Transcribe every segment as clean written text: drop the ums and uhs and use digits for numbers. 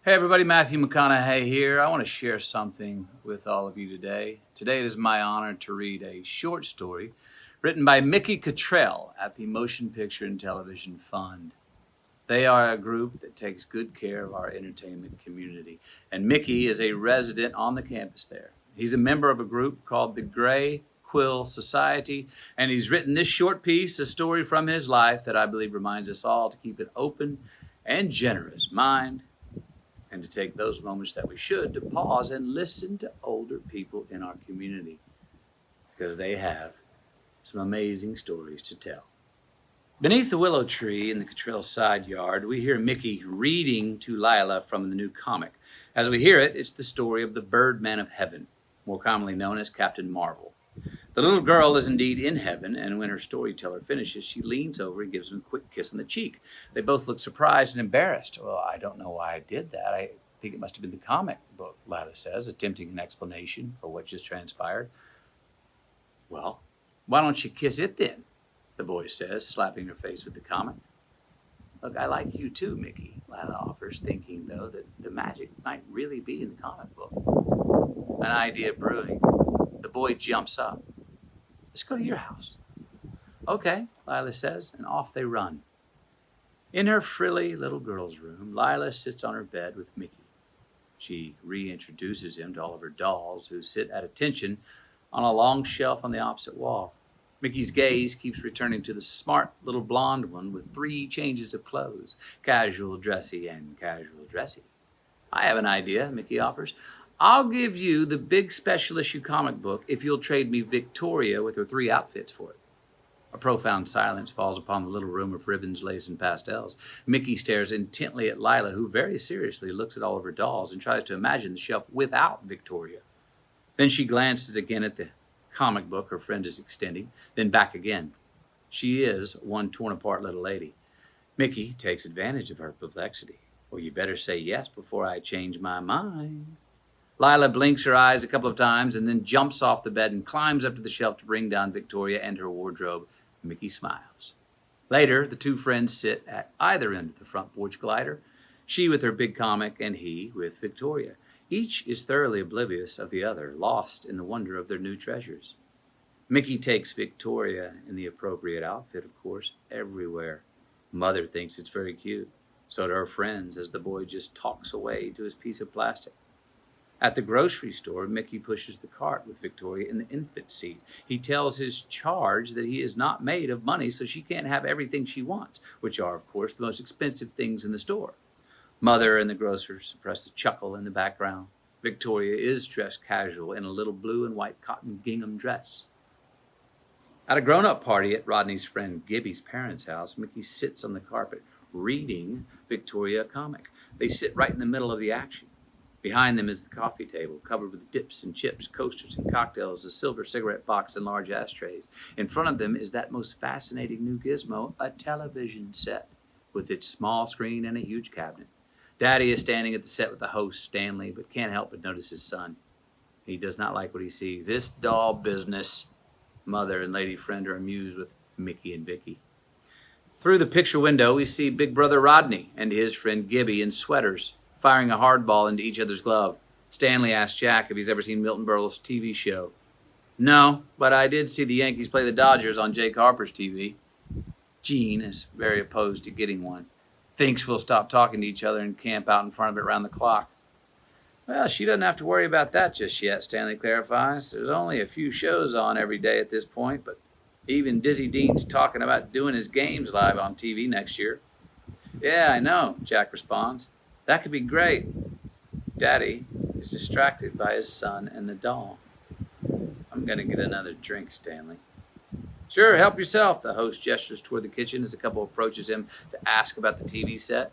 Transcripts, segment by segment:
Hey everybody, Matthew McConaughey here. I want to share something with all of you today. Today it is my honor to read a short story written by Mickey Cottrell at the Motion Picture and Television Fund. They are a group that takes good care of our entertainment community, and Mickey is a resident on the campus there. He's a member of a group called the Gray Quill Society, and he's written this short piece, a story from his life that I believe reminds us all to keep an open and generous mind, and to take those moments that we should to pause and listen to older people in our community, because they have some amazing stories to tell. Beneath the willow tree in the Cottrell side yard, we hear Mickey reading to Lila from the new comic. As we hear it, it's the story of the Birdman of Heaven, more commonly known as Captain Marvel. The little girl is indeed in heaven, and when her storyteller finishes, she leans over and gives him a quick kiss on the cheek. They both look surprised and embarrassed. Well, I don't know why I did that. I think it must have been the comic book, Lila says, attempting an explanation for what just transpired. Well, why don't you kiss it then? The boy says, slapping her face with the comic. Look, I like you too, Mickey, Lila offers, thinking, though, that the magic might really be in the comic book. An idea brewing. The boy jumps up. Let's go to your house. Okay, Lila says, and off they run. In her frilly little girl's room, Lila sits on her bed with Mickey. She reintroduces him to all of her dolls, who sit at attention on a long shelf on the opposite wall. Mickey's gaze keeps returning to the smart little blonde one with 3 changes of clothes, casual, dressy, and casual, dressy. I have an idea, Mickey offers. I'll give you the big special issue comic book if you'll trade me Victoria with her 3 outfits for it. A profound silence falls upon the little room of ribbons, lace, and pastels. Mickey stares intently at Lila, who very seriously looks at all of her dolls and tries to imagine the shelf without Victoria. Then she glances again at the comic book her friend is extending, then back again. She is one torn-apart little lady. Mickey takes advantage of her perplexity. Well, you better say yes before I change my mind. Lila blinks her eyes a couple of times and then jumps off the bed and climbs up to the shelf to bring down Victoria and her wardrobe. Mickey smiles. Later, the 2 friends sit at either end of the front porch glider, she with her big comic and he with Victoria. Each is thoroughly oblivious of the other, lost in the wonder of their new treasures. Mickey takes Victoria in the appropriate outfit, of course, everywhere. Mother thinks it's very cute. So do her friends, as the boy just talks away to his piece of plastic. At the grocery store, Mickey pushes the cart with Victoria in the infant seat. He tells his charge that he is not made of money, so she can't have everything she wants, which are, of course, the most expensive things in the store. Mother and the grocer suppress a chuckle in the background. Victoria is dressed casual in a little blue and white cotton gingham dress. At a grown-up party at Rodney's friend Gibby's parents' house, Mickey sits on the carpet reading Victoria a comic. They sit right in the middle of the action. Behind them is the coffee table, covered with dips and chips, coasters and cocktails, a silver cigarette box, and large ashtrays. In front of them is that most fascinating new gizmo, a television set, with its small screen and a huge cabinet. Daddy is standing at the set with the host, Stanley, but can't help but notice his son. He does not like what he sees. This doll business. Mother and lady friend are amused with Mickey and Vicky. Through the picture window, we see big brother Rodney and his friend Gibby in sweaters, firing a hardball into each other's glove. Stanley asks Jack if he's ever seen Milton Berle's TV show. No, but I did see the Yankees play the Dodgers on Jake Harper's TV. Jean is very opposed to getting one. Thinks we'll stop talking to each other and camp out in front of it around the clock. Well, she doesn't have to worry about that just yet, Stanley clarifies. There's only a few shows on every day at this point, but even Dizzy Dean's talking about doing his games live on TV next year. Yeah, I know, Jack responds. That could be great. Daddy is distracted by his son and the doll. I'm going to get another drink, Stanley. Sure, help yourself, the host gestures toward the kitchen as a couple approaches him to ask about the TV set.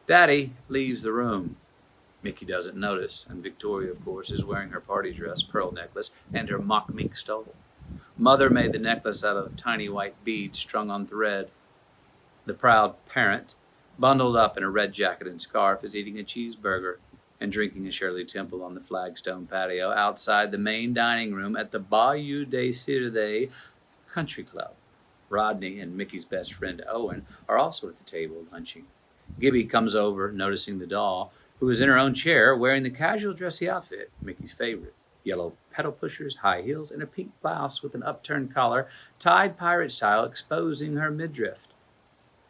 Daddy leaves the room. Mickey doesn't notice, and Victoria, of course, is wearing her party dress, pearl necklace, and her mock mink stole. Mother made the necklace out of tiny white beads strung on thread. The proud parent, bundled up in a red jacket and scarf, is eating a cheeseburger and drinking a Shirley Temple on the flagstone patio outside the main dining room at the Bayou des Cerides Country Club. Rodney and Mickey's best friend Owen are also at the table lunching. Gibby comes over, noticing the doll, who is in her own chair wearing the casual dressy outfit, Mickey's favorite. Yellow pedal pushers, high heels, and a pink blouse with an upturned collar, tied pirate style, exposing her midriff.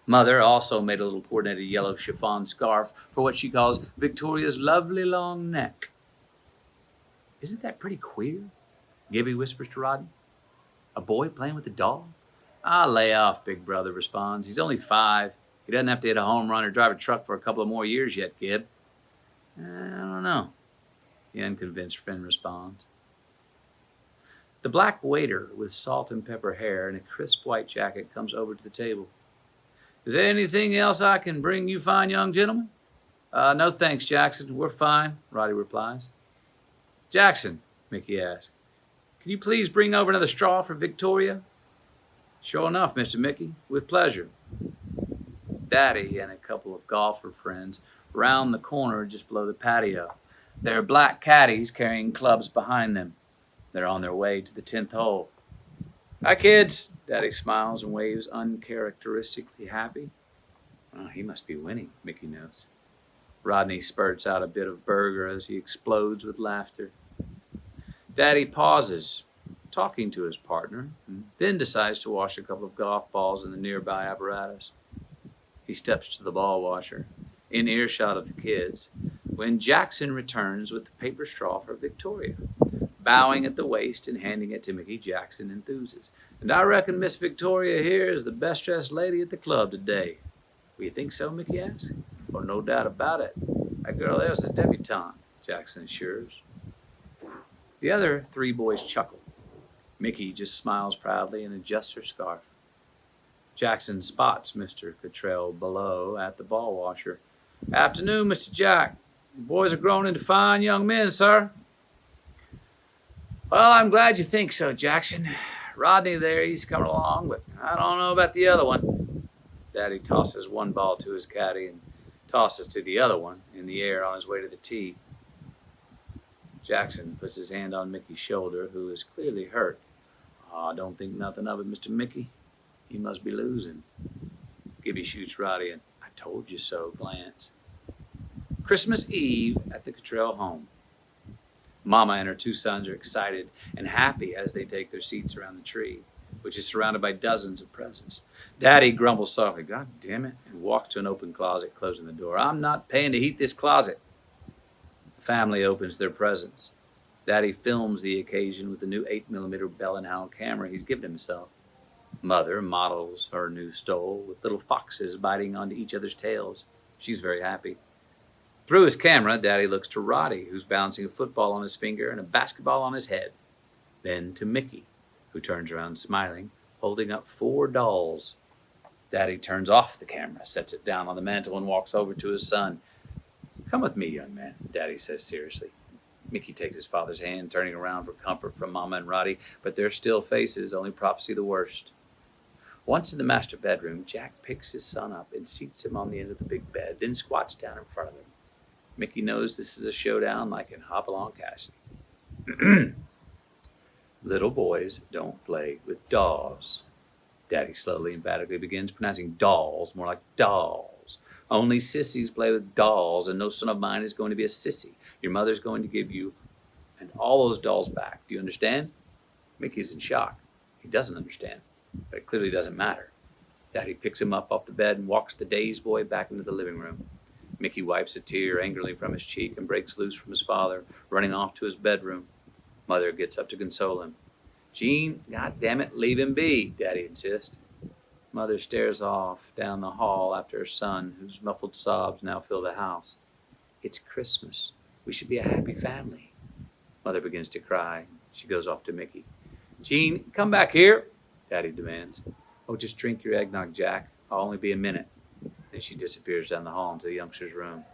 Mother also made a little coordinated yellow chiffon scarf for what she calls Victoria's lovely long neck. Isn't that pretty queer? Gibby whispers to Rodney. A boy playing with a doll? Ah, lay off, Big Brother responds. He's only 5. He doesn't have to hit a home run or drive a truck for a couple of more years yet, Gib. I don't know, the unconvinced friend responds. The black waiter with salt and pepper hair and a crisp white jacket comes over to the table. Is there anything else I can bring you fine young gentlemen? No thanks, Jackson. We're fine, Roddy replies. Jackson, Mickey asks, can you please bring over another straw for Victoria? Sure enough, Mr. Mickey, with pleasure. Daddy and a couple of golfer friends round the corner just below the patio. Their black caddies carrying clubs behind them. They're on their way to the 10th hole. Hi, kids. Daddy smiles and waves uncharacteristically happy. Oh, he must be winning, Mickey knows. Rodney spurts out a bit of burger as he explodes with laughter. Daddy pauses, talking to his partner, and then decides to wash a couple of golf balls in the nearby apparatus. He steps to the ball washer, in earshot of the kids, when Jackson returns with the paper straw for Victoria. Bowing at the waist and handing it to Mickey, Jackson enthuses. And I reckon Miss Victoria here is the best dressed lady at the club today. Well, you think so, Mickey asks. Well, no doubt about it. That girl there's a debutante, Jackson assures. The other 3 boys chuckle. Mickey just smiles proudly and adjusts her scarf. Jackson spots Mr. Cottrell below at the ball washer. Afternoon, Mr. Jack. You boys are grown into fine young men, sir. Well, I'm glad you think so, Jackson. Rodney there, he's coming along, but I don't know about the other one. Daddy tosses one ball to his caddy and tosses to the other one in the air on his way to the tee. Jackson puts his hand on Mickey's shoulder, who is clearly hurt. Oh, don't think nothing of it, Mr. Mickey. You must be losing. Gibby shoots Roddy an I told you so glance. Christmas Eve at the Cottrell home. Mama and her 2 sons are excited and happy as they take their seats around the tree, which is surrounded by dozens of presents. Daddy grumbles softly, God damn it, and walks to an open closet, closing the door. I'm not paying to heat this closet. The family opens their presents. Daddy films the occasion with the new 8mm Bell & Howell camera he's given himself. Mother models her new stole with little foxes biting onto each other's tails. She's very happy. Through his camera, Daddy looks to Roddy, who's balancing a football on his finger and a basketball on his head. Then to Mickey, who turns around smiling, holding up 4 dolls. Daddy turns off the camera, sets it down on the mantel, and walks over to his son. Come with me, young man, Daddy says seriously. Mickey takes his father's hand, turning around for comfort from Mama and Roddy, but their still faces only prophesy the worst. Once in the master bedroom, Jack picks his son up and seats him on the end of the big bed, then squats down in front of him. Mickey knows this is a showdown like in Hopalong Cassidy. Little boys don't play with dolls. Daddy slowly, emphatically begins pronouncing dolls more like dolls. Only sissies play with dolls, and no son of mine is going to be a sissy. Your mother's going to give you and all those dolls back. Do you understand? Mickey's in shock. He doesn't understand, but it clearly doesn't matter. Daddy picks him up off the bed and walks the dazed boy back into the living room. Mickey wipes a tear angrily from his cheek and breaks loose from his father, running off to his bedroom. Mother gets up to console him. Gene, goddammit, leave him be, Daddy insists. Mother stares off down the hall after her son, whose muffled sobs now fill the house. It's Christmas. We should be a happy family. Mother begins to cry. She goes off to Mickey. Gene, come back here, Daddy demands. Oh, just drink your eggnog, Jack. I'll only be a minute. Then she disappears down the hall into the youngster's room.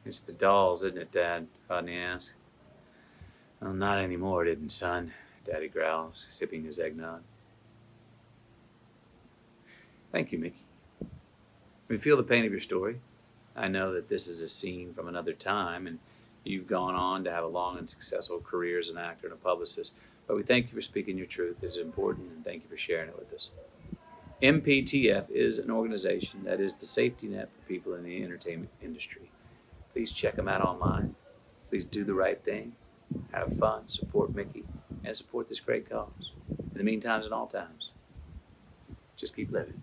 It's the dolls, isn't it, Dad? Rodney asks. Well, not anymore, didn't, son? Daddy growls, sipping his eggnog. Thank you, Mickey. We feel the pain of your story. I know that this is a scene from another time, and you've gone on to have a long and successful career as an actor and a publicist. But we thank you for speaking your truth. It's important, and thank you for sharing it with us. MPTF is an organization that is the safety net for people in the entertainment industry. Please check them out online. Please do the right thing. Have fun, support Mickey, and support this great cause. In the meantime and all times, just keep living.